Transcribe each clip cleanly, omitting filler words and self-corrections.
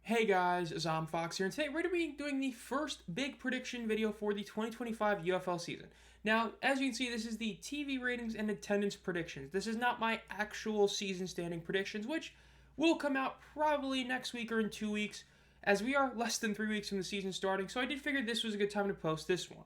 Hey guys, Fox here, and today we're going to be doing the first big prediction video for the 2025 UFL season. Now, as you can see, this is the TV ratings and attendance predictions. This is not my actual season standing predictions, which will come out probably next week or in 2 weeks, as we are less than 3 weeks from the season starting, so I did figure this was a good time to post this one.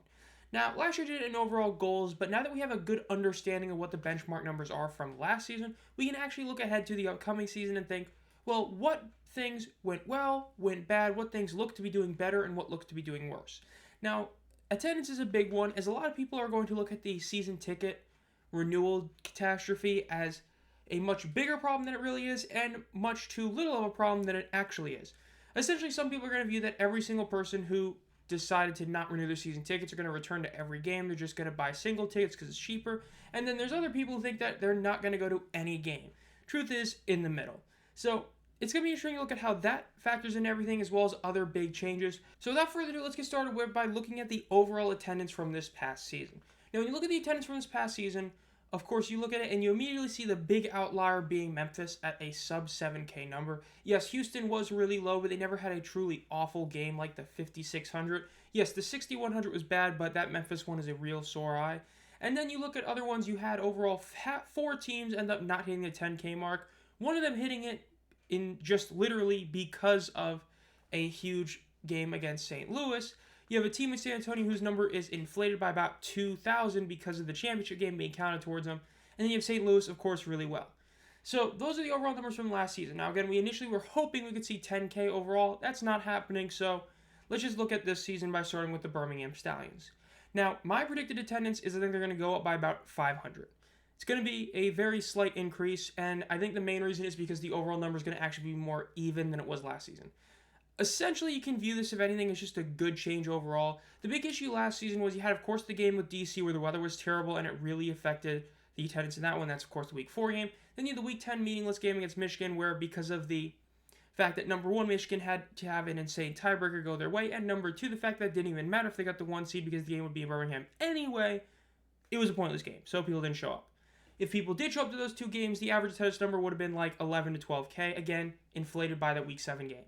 Now, last year did an overall goals, but now that we have a good understanding of what the benchmark numbers are from last season, we can actually look ahead to the upcoming season and think, well, what things went well, went bad, what things look to be doing better, and what look to be doing worse. Now, attendance is a big one, as a lot of people are going to look at the season ticket renewal catastrophe as a much bigger problem than it really is, and much too little of a problem than it actually is. Essentially, some people are going to view that every single person who decided to not renew their season tickets are going to return to every game. They're just going to buy single tickets because it's cheaper. And then there's other people who think that they're not going to go to any game. Truth is, in the middle. So it's going to be interesting to look at how that factors in everything, as well as other big changes. So without further ado, let's get started by looking at the overall attendance from this past season. Now, when you look at the attendance from this past season, of course, you look at it and you immediately see the big outlier being Memphis at a sub 7K number. Yes, Houston was really low, but they never had a truly awful game like the 5,600. Yes, the 6,100 was bad, but that Memphis one is a real sore eye. And then you look at other ones, you had overall 4 teams end up not hitting the 10K mark. One of them hitting it in just literally because of a huge game against St. Louis. You have a team in San Antonio whose number is inflated by about 2,000 because of the championship game being counted towards them. And then you have St. Louis, of course, really well. So those are the overall numbers from last season. Now, again, we initially were hoping we could see 10K overall. That's not happening, so let's just look at this season by starting with the Birmingham Stallions. Now, my predicted attendance is I think they're going to go up by about 500. It's going to be a very slight increase, and I think the main reason is because the overall number is going to actually be more even than it was last season. Essentially, you can view this, if anything, as just a good change overall. The big issue last season was you had, of course, the game with DC where the weather was terrible and it really affected the attendance in that one. That's, of course, the Week 4 game. Then you had the Week 10 meaningless game against Michigan where, because of the fact that, number one, Michigan had to have an insane tiebreaker go their way, and number two, the fact that it didn't even matter if they got the 1 seed because the game would be in Birmingham anyway, it was a pointless game, so people didn't show up. If people did show up to those 2 games, the average attendance number would have been like 11 to 12K, again, inflated by that Week 7 game.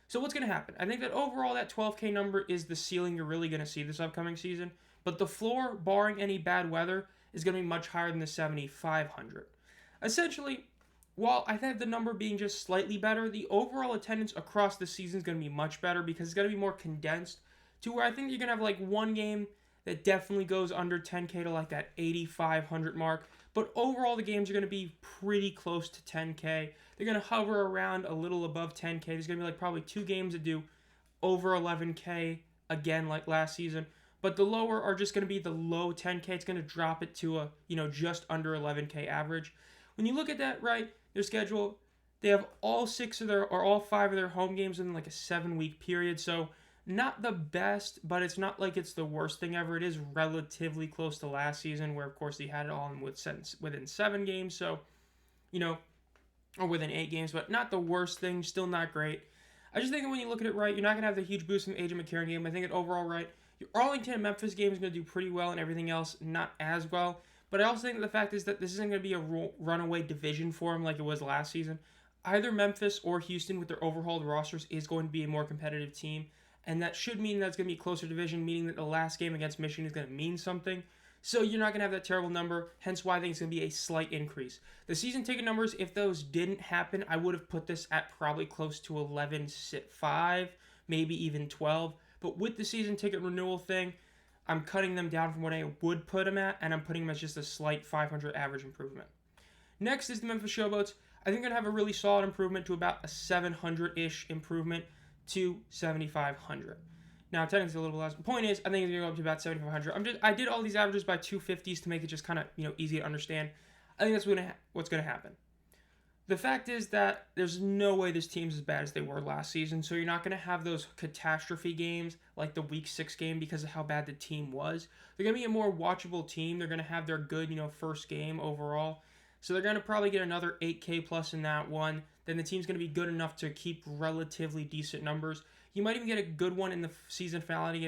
So what's going to happen? I think that overall that 12K number is the ceiling you're really going to see this upcoming season, but the floor, barring any bad weather, is going to be much higher than the 7,500. Essentially, while I think the number being just slightly better, the overall attendance across the season is going to be much better because it's going to be more condensed to where I think you're going to have like one game that definitely goes under 10K to like that 8,500 mark. But overall, the games are going to be pretty close to 10K. They're going to hover around a little above 10K. There's going to be like probably 2 games that do over 11K again like last season. But the lower are just going to be the low 10K. It's going to drop it to a, just under 11K average. When you look at that, right, their schedule, they have all 5 of their home games in like a 7-week period. So not the best, but it's not like it's the worst thing ever. It is relatively close to last season, where, of course, they had it all within 7 games, so, or within 8 games, but not the worst thing, still not great. I just think that when you look at it right, you're not going to have the huge boost from the AJ McCarron game. I think that overall, right, your Arlington and Memphis game is going to do pretty well, and everything else not as well. But I also think that the fact is that this isn't going to be a runaway division for them like it was last season. Either Memphis or Houston, with their overhauled rosters, is going to be a more competitive team. And that should mean that it's going to be a closer division, meaning that the last game against Michigan is going to mean something. So you're not going to have that terrible number, hence why I think it's going to be a slight increase. The season ticket numbers, if those didn't happen, I would have put this at probably close to 11.5, maybe even 12. But with the season ticket renewal thing, I'm cutting them down from what I would put them at, and I'm putting them as just a slight 500 average improvement. Next is the Memphis Showboats. I think they're going to have a really solid improvement to about a 700-ish improvement to 7,500. Now, technically a little less. The point is, I think it's going to go up to about 7,500. I did all these averages by 250s to make it just kind of, easy to understand. I think that's what's going to happen. The fact is that there's no way this team's as bad as they were last season, so you're not going to have those catastrophe games like the Week 6 game because of how bad the team was. They're going to be a more watchable team. They're going to have their good, first game overall. So they're going to probably get another 8K plus in that one. Then the team's going to be good enough to keep relatively decent numbers. You might even get a good one in the season finale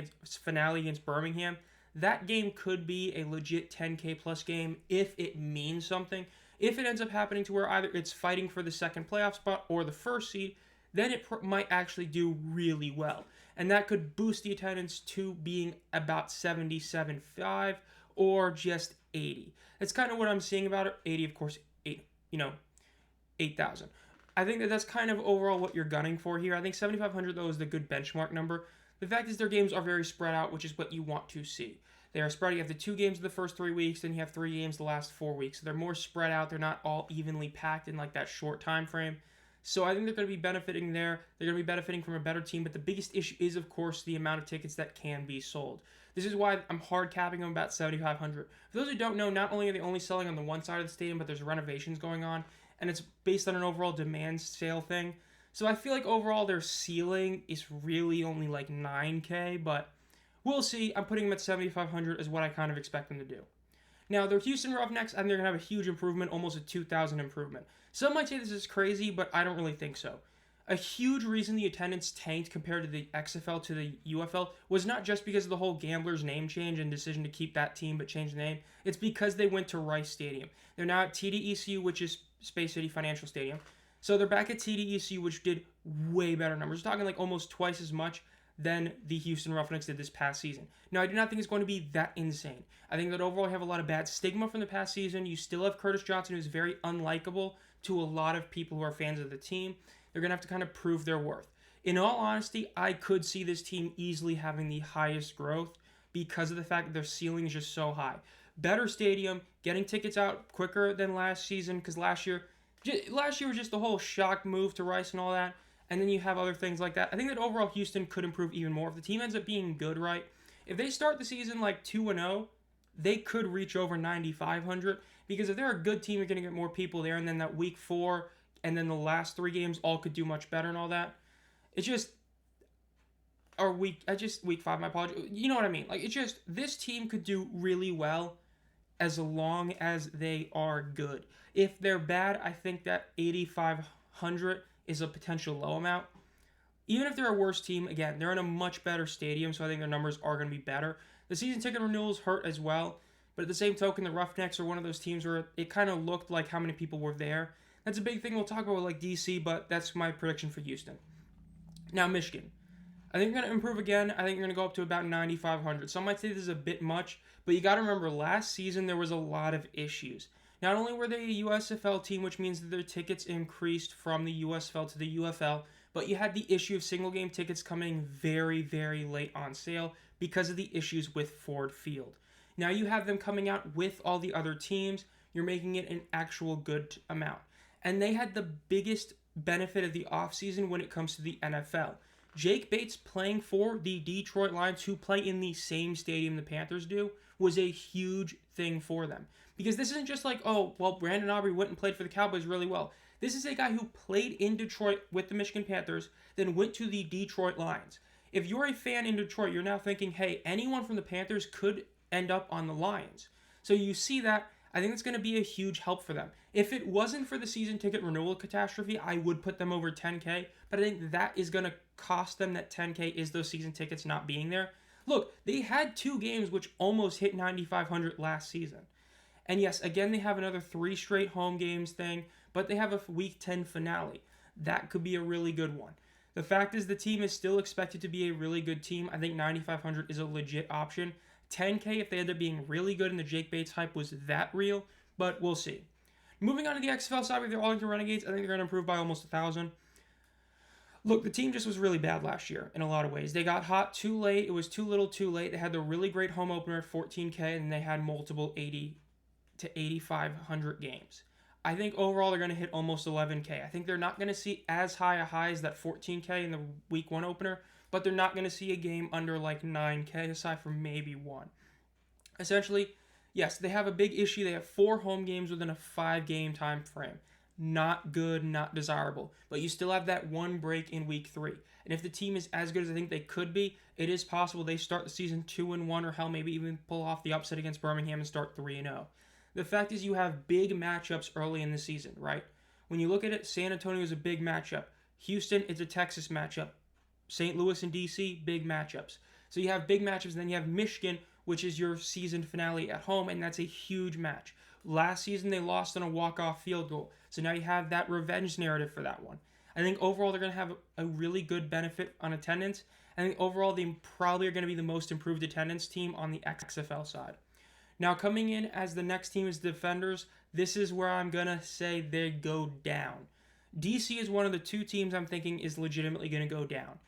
against Birmingham. That game could be a legit 10K plus game if it means something. If it ends up happening to where either it's fighting for the second playoff spot or the first seed, then it might actually do really well. And that could boost the attendance to being about 77.5 or just 80. That's kind of what I'm seeing about it. 80, of course, 8,000. I think that's kind of overall what you're gunning for here. I think 7,500, though, is the good benchmark number. The fact is their games are very spread out, which is what you want to see. They are spread. You have the 2 games the first 3 weeks, then you have 3 games the last 4 weeks. So they're more spread out. They're not all evenly packed in like that short time frame. So I think they're going to be benefiting there. They're going to be benefiting from a better team. But the biggest issue is, of course, the amount of tickets that can be sold. This is why I'm hard capping them about 7,500. For those who don't know, not only are they only selling on the one side of the stadium, but there's renovations going on. And it's based on an overall demand sale thing. So I feel like overall their ceiling is really only like 9K, but we'll see. I'm putting them at 7,500 is what I kind of expect them to do. Now, their Houston Roughnecks, I think they're going to have a huge improvement, almost a 2,000 improvement. Some might say this is crazy, but I don't really think so. A huge reason the attendance tanked compared to the XFL to the UFL was not just because of the whole Gamblers name change and decision to keep that team but change the name. It's because they went to Rice Stadium. They're now at TDECU, which is Space City Financial Stadium. So they're back at TDECU, which did way better numbers. We're talking like almost twice as much than the Houston Roughnecks did this past season. Now, I do not think it's going to be that insane. I think that overall you have a lot of bad stigma from the past season. You still have Curtis Johnson, who's very unlikable to a lot of people who are fans of the team. They're going to have to kind of prove their worth. In all honesty, I could see this team easily having the highest growth because of the fact that their ceiling is just so high. Better stadium, getting tickets out quicker than last season, because last year was just the whole shock move to Rice and all that. And then you have other things like that. I think that overall Houston could improve even more. If the team ends up being good, right? If they start the season like 2-0, they could reach over 9,500. Because if they're a good team, you're going to get more people there. And then that week 4 and then the last 3 games all could do much better and all that. It's just... week 5, my apologies. You know what I mean? Like, it's just, this team could do really well as long as they are good. If they're bad, I think that 8,500 is a potential low amount. Even if they're a worse team, again, they're in a much better stadium, so I think their numbers are going to be better. The season ticket renewals hurt as well, but at the same token, the Roughnecks are one of those teams where it kind of looked like how many people were there. That's a big thing we'll talk about with like DC, but that's my prediction for Houston. Now, Michigan. I think they're going to improve again. I think they're going to go up to about 9,500. Some might say this is a bit much, but you got to remember, last season there was a lot of issues. Not only were they a USFL team, which means that their tickets increased from the USFL to the UFL, but you had the issue of single game tickets coming very, very late on sale because of the issues with Ford Field. Now you have them coming out with all the other teams. You're making it an actual good amount. And they had the biggest benefit of the offseason when it comes to the NFL. Jake Bates playing for the Detroit Lions, who play in the same stadium the Panthers do, was a huge thing for them. Because this isn't just like, oh, well, Brandon Aubrey went and played for the Cowboys really well. This is a guy who played in Detroit with the Michigan Panthers, then went to the Detroit Lions. If you're a fan in Detroit, you're now thinking, hey, anyone from the Panthers could end up on the Lions. So you see that. I think it's going to be a huge help for them. If it wasn't for the season ticket renewal catastrophe, I would put them over 10K, but I think that is going to cost them. That 10K is those season tickets not being there. Look, they had 2 games which almost hit 9,500 last season. And yes, again, they have another 3 straight home games thing, but they have a week 10 finale. That could be a really good one. The fact is the team is still expected to be a really good team. I think 9,500 is a legit option. 10K if they end up being really good and the Jake Bates hype was that real, but we'll see. Moving on to the XFL side with their Arlington Renegades, I think they're going to improve by almost 1,000. Look, the team just was really bad last year in a lot of ways. They got hot too late. It was too little too late. They had the really great home opener at 14K, and they had multiple 80 to 8,500 games. I think overall they're going to hit almost 11K. I think they're not going to see as high a high as that 14K in the week 1 opener, but they're not going to see a game under like 9K aside from maybe 1. Essentially, yes, they have a big issue. They have 4 home games within a 5-game time frame. Not good, not desirable. But you still have that 1 break in week 3. And if the team is as good as I think they could be, it is possible they start the season 2-1, or hell, maybe even pull off the upset against Birmingham and start 3-0. The fact is you have big matchups early in the season, right? When you look at it, San Antonio is a big matchup. Houston, it's a Texas matchup. St. Louis and DC, big matchups. So you have big matchups, and then you have Michigan, which is your season finale at home, and that's a huge match. Last season, they lost on a walk-off field goal. So now you have that revenge narrative for that one. I think overall they're going to have a really good benefit on attendance. I think overall they probably are going to be the most improved attendance team on the XFL side. Now, coming in as the next team is Defenders, this is where I'm going to say they go down. DC is one of the two teams I'm thinking is legitimately going to go down,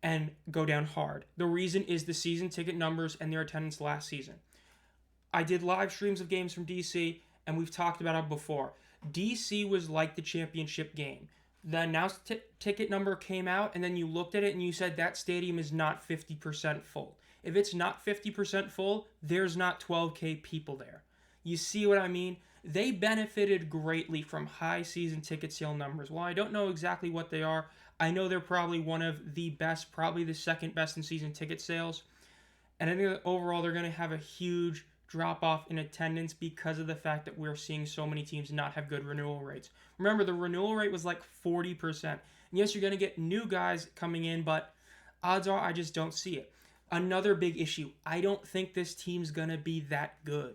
and go down hard. The reason is the season ticket numbers and their attendance last season. I did live streams of games from DC, and we've talked about it before. DC was like the championship game. The announced ticket number came out, and then you looked at it and you said that stadium is not 50% full. If it's not 50% full, there's not 12K people there. You see what I mean? They benefited greatly from high season ticket sale numbers. While I don't know exactly what they are, I know they're probably one of the best, probably the second best in season ticket sales. And I think that overall they're going to have a huge drop off in attendance because of the fact that we're seeing so many teams not have good renewal rates. Remember, the renewal rate was like 40%. And yes, you're going to get new guys coming in, but odds are I just don't see it. Another big issue, I don't think this team's going to be that good.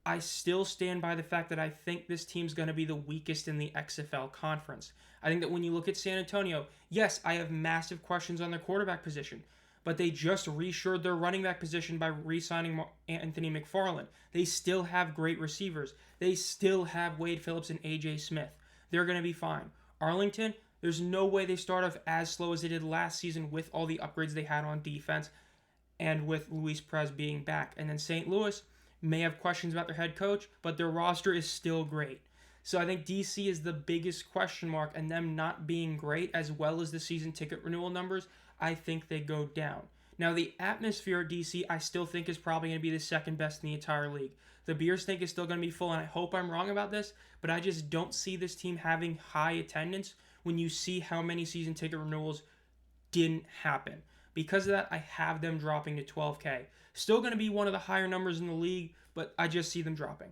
I still stand by the fact that I think this team's going to be the weakest in the XFL conference. I think that when you look at San Antonio, yes, I have massive questions on their quarterback position, but they just reshored their running back position by re-signing Anthony McFarland. They still have great receivers. They still have Wade Phillips and AJ Smith. They're going to be fine. Arlington, there's no way they start off as slow as they did last season with all the upgrades they had on defense and with Luis Perez being back. And then St. Louis may have questions about their head coach, but their roster is still great. So I think DC is the biggest question mark, and them not being great as well as the season ticket renewal numbers, I think they go down. Now, the atmosphere at DC, I still think is probably going to be the second best in the entire league. The beer stink is still going to be full, and I hope I'm wrong about this, but I just don't see this team having high attendance when you see how many season ticket renewals didn't happen. Because of that, I have them dropping to 12K. Still going to be one of the higher numbers in the league, but I just see them dropping.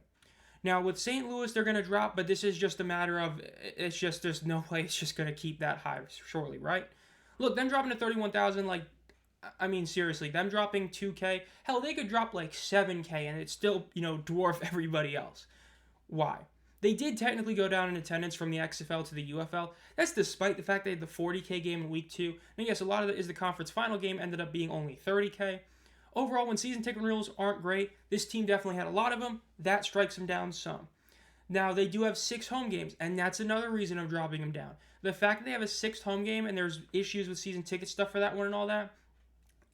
Now, with St. Louis, they're going to drop, but this is just a matter of, it's just, there's no way it's just going to keep that high shortly, right? Look, them dropping to 31,000, like, I mean, seriously, them dropping 2K, hell, they could drop like 7K and it still, dwarf everybody else. Why? They did technically go down in attendance from the XFL to the UFL. That's despite the fact they had the 40K game in week 2. And yes, a lot of it is the conference final game ended up being only 30K. Overall, when season ticket renewals aren't great, this team definitely had a lot of them. That strikes them down some. Now, they do have 6 home games, and that's another reason of dropping them down. The fact that they have a 6th home game and there's issues with season ticket stuff for that one and all that,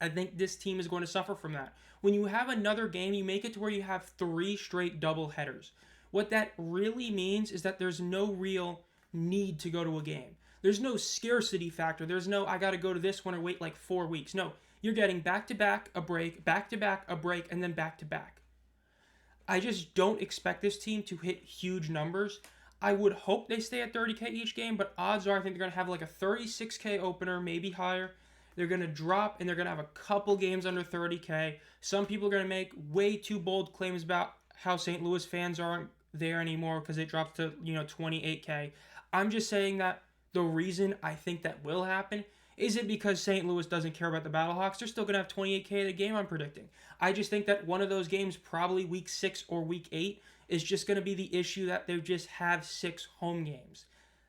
I think this team is going to suffer from that. When you have another game, you make it to where you have 3 straight double headers. What that really means is that there's no real need to go to a game. There's no scarcity factor. There's no, I got to go to this one or wait like 4 weeks. No, you're getting back-to-back, a break, back-to-back, a break, and then back-to-back. I just don't expect this team to hit huge numbers. I would hope they stay at 30K each game, but odds are I think they're going to have like a 36K opener, maybe higher. They're going to drop, and they're going to have a couple games under 30K. Some people are going to make way too bold claims about how St. Louis fans aren't there anymore because it drops to 28K. I'm just saying that the reason I think that will happen isn't because St. Louis doesn't care about the Battlehawks. They're still going to have 28K at a game, I'm predicting. I just think that one of those games, probably week 6 or week 8, is just going to be the issue that they just have 6 home games.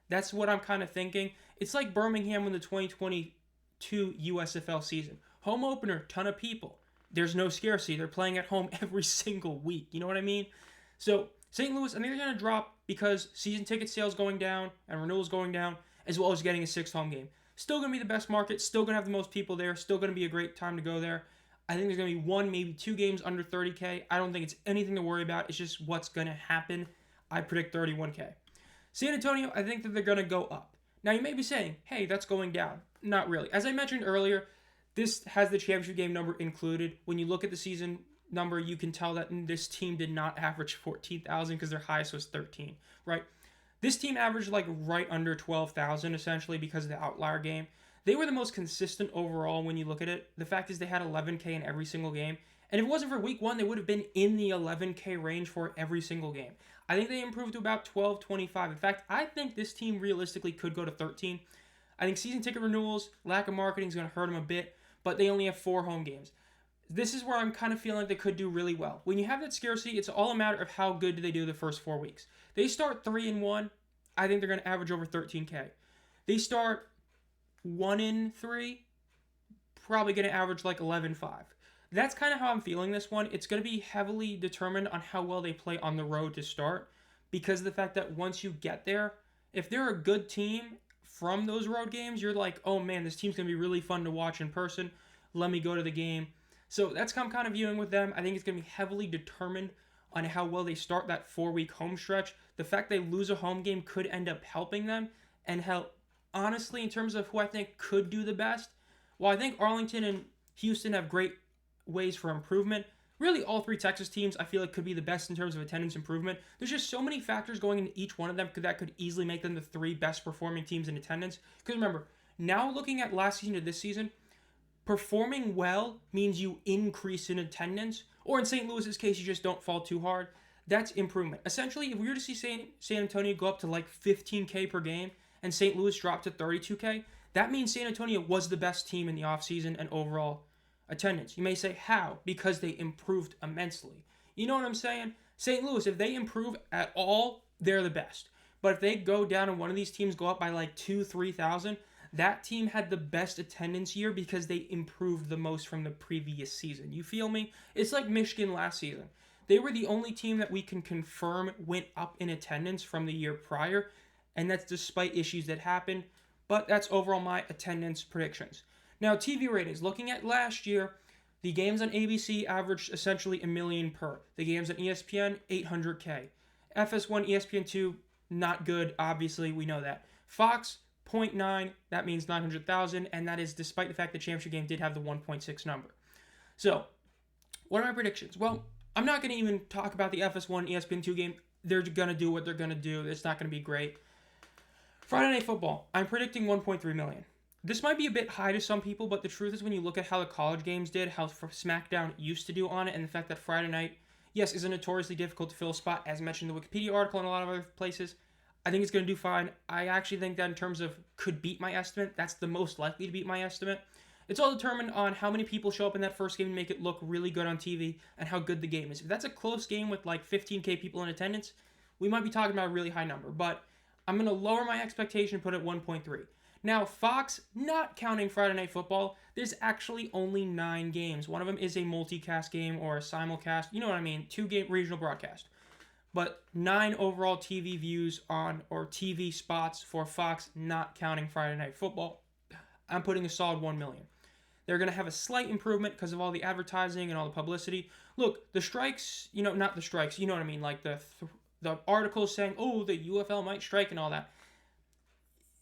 That's what I'm kind of thinking. It's like Birmingham in the 2022 USFL season. Home opener, ton of people. There's no scarcity. They're playing at home every single week. You know what I mean? So St. Louis, I think they're going to drop because season ticket sales going down and renewals going down, as well as getting a 6th home game. Still going to be the best market, still going to have the most people there, still going to be a great time to go there. I think there's going to be 1, maybe 2 games under 30K. I don't think it's anything to worry about. It's just what's going to happen. I predict 31K. San Antonio, I think that they're going to go up. Now, you may be saying, hey, that's going down. Not really. As I mentioned earlier, this has the championship game number included. When you look at the season number, you can tell that this team did not average 14,000 because their highest was 13, right? This team averaged like right under 12,000 essentially because of the outlier game. They were the most consistent overall when you look at it. The fact is they had 11K in every single game. And if it wasn't for week 1, they would have been in the 11K range for every single game. I think they improved to about 12, 25. In fact, I think this team realistically could go to 13. I think season ticket renewals, lack of marketing is going to hurt them a bit, but they only have 4 home games. This is where I'm kind of feeling like they could do really well. When you have that scarcity, it's all a matter of how good do they do the first 4 weeks. They start 3-1, I think they're going to average over 13K. They start 1-3, probably going to average like 11-5. That's kind of how I'm feeling this one. It's going to be heavily determined on how well they play on the road to start, because of the fact that once you get there, if they're a good team from those road games, you're like, oh man, this team's going to be really fun to watch in person. Let me go to the game. So that's how I'm kind of viewing with them. I think it's going to be heavily determined on how well they start that 4-week home stretch. The fact they lose a home game could end up helping them, and help, honestly, in terms of who I think could do the best, while I think Arlington and Houston have great ways for improvement, really all three Texas teams I feel like could be the best in terms of attendance improvement. There's just so many factors going into each one of them that could easily make them the three best performing teams in attendance. Because remember, now looking at last season to this season, performing well means you increase in attendance, or in St. Louis's case, you just don't fall too hard. That's improvement. Essentially, if we were to see San Antonio go up to like 15K per game and St. Louis drop to 32K, that means San Antonio was the best team in the offseason and overall attendance. You may say, how? Because they improved immensely. You know what I'm saying? St. Louis, if they improve at all, they're the best. But if they go down and one of these teams go up by like 2,000-3,000, that team had the best attendance year because they improved the most from the previous season. You feel me? It's like Michigan last season. They were the only team that we can confirm went up in attendance from the year prior, and that's despite issues that happened. But that's overall my attendance predictions. Now, TV ratings. Looking at last year, the games on ABC averaged essentially a million per. The games on ESPN, 800K. FS1, ESPN2, not good. Obviously, we know that. Fox, 0.9, that means 900,000, and that is despite the fact the championship game did have the 1.6 number. So, what are my predictions? Well, I'm not going to even talk about the FS1 ESPN2 game. They're going to do what they're going to do. It's not going to be great. Friday Night Football, I'm predicting 1.3 million. This might be a bit high to some people, but the truth is when you look at how the college games did, how SmackDown used to do on it, and the fact that Friday night, yes, is a notoriously difficult to fill spot, as mentioned in the Wikipedia article and a lot of other places, I think it's going to do fine. I actually think that in terms of could beat my estimate, that's the most likely to beat my estimate. It's all determined on how many people show up in that first game and make it look really good on TV and how good the game is. If that's a close game with like 15K people in attendance, we might be talking about a really high number, but I'm going to lower my expectation and put it at 1.3. Now, Fox, not counting Friday Night Football, there's actually only 9 games. One of them is a multicast game or a simulcast. You know what I mean? 2-game regional broadcast. But 9 overall TV views on, or TV spots for Fox, not counting Friday Night Football. I'm putting a solid 1 million. They're going to have a slight improvement because of all the advertising and all the publicity. Look, the strikes, not the strikes, you know what I mean? Like the articles saying, oh, the UFL might strike and all that.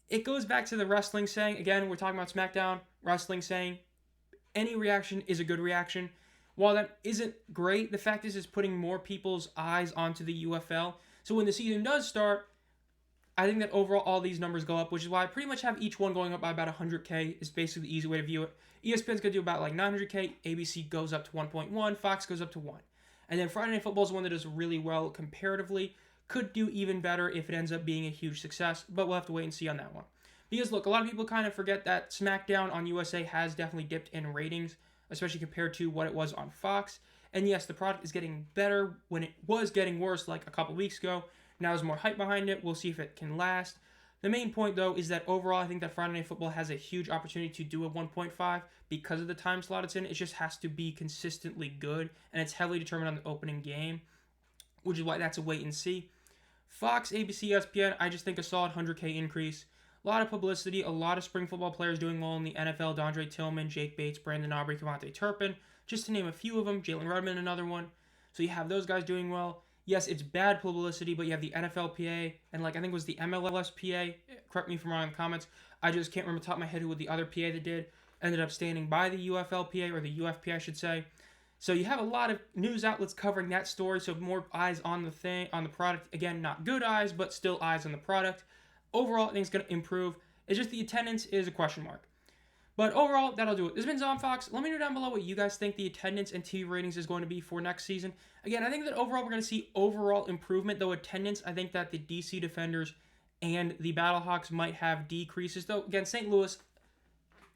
It goes back to the wrestling saying, again, we're talking about SmackDown, wrestling saying, any reaction is a good reaction. While that isn't great, the fact is it's putting more people's eyes onto the UFL. So when the season does start, I think that overall all these numbers go up, which is why I pretty much have each one going up by about 100K is basically the easy way to view it. ESPN's going to do about like 900K, ABC goes up to 1.1, Fox goes up to 1. And then Friday Night Football is one that does really well comparatively. Could do even better if it ends up being a huge success, but we'll have to wait and see on that one. Because look, a lot of people kind of forget that SmackDown on USA has definitely dipped in ratings, especially compared to what it was on Fox. And yes, the product is getting better when it was getting worse like a couple weeks ago. Now there's more hype behind it. We'll see if it can last. The main point, though, is that overall, I think that Friday Night Football has a huge opportunity to do a 1.5 because of the time slot it's in. It just has to be consistently good, and it's heavily determined on the opening game, which is why that's a wait and see. Fox, ABC, ESPN, I just think a solid 100K increase. A lot of publicity, a lot of spring football players doing well in the NFL. Dondre Tillman, Jake Bates, Brandon Aubrey, Kavontae Turpin, just to name a few of them. Jalen Rudman, another one. So you have those guys doing well. Yes, it's bad publicity, but you have the NFLPA and I think it was the MLSPA. Correct me if I'm wrong in the comments. I just can't remember top of my head who the other PA that did. Ended up standing by the UFLPA, or the UFPA, I should say. So you have a lot of news outlets covering that story, so more eyes on the product. Again, not good eyes, but still eyes on the product. Overall, I think it's going to improve. It's just the attendance is a question mark. But overall, that'll do it. This has been Zom Fox. Let me know down below what you guys think the attendance and TV ratings is going to be for next season. Again, I think that overall we're going to see overall improvement, though attendance, I think that the DC Defenders and the Battlehawks might have decreases. Though, again, St. Louis,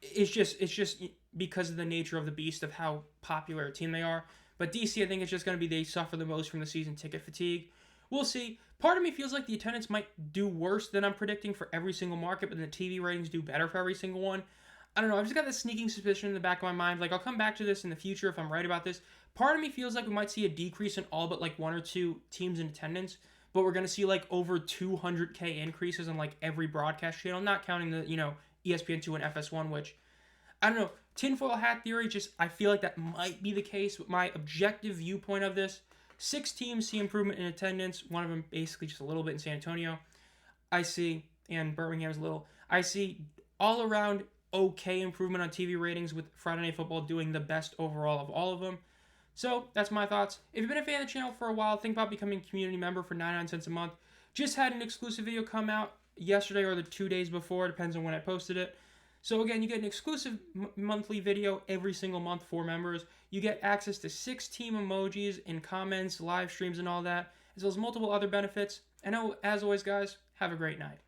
it's just because of the nature of the beast of how popular a team they are. But DC, I think it's just going to be they suffer the most from the season ticket fatigue. We'll see. Part of me feels like the attendance might do worse than I'm predicting for every single market, but the TV ratings do better for every single one. I don't know. I've just got this sneaking suspicion in the back of my mind. Like, I'll come back to this in the future if I'm right about this. Part of me feels like we might see a decrease in all but like one or two teams in attendance, but we're going to see like over 200K increases on like every broadcast channel, not counting the, ESPN2 and FS1, which I don't know. Tinfoil hat theory, just I feel like that might be the case. But my objective viewpoint of this, 6 teams see improvement in attendance. One of them basically just a little bit in San Antonio. I see, and Birmingham's a little. I see all around okay improvement on TV ratings with Friday Night Football doing the best overall of all of them. So that's my thoughts. If you've been a fan of the channel for a while, think about becoming a community member for 99 cents a month. Just had an exclusive video come out yesterday or the 2 days before, depends on when I posted it. So again, you get an exclusive monthly video every single month for members. You get access to 6 team emojis and comments, live streams, and all that, as well as multiple other benefits. And as always, guys, have a great night.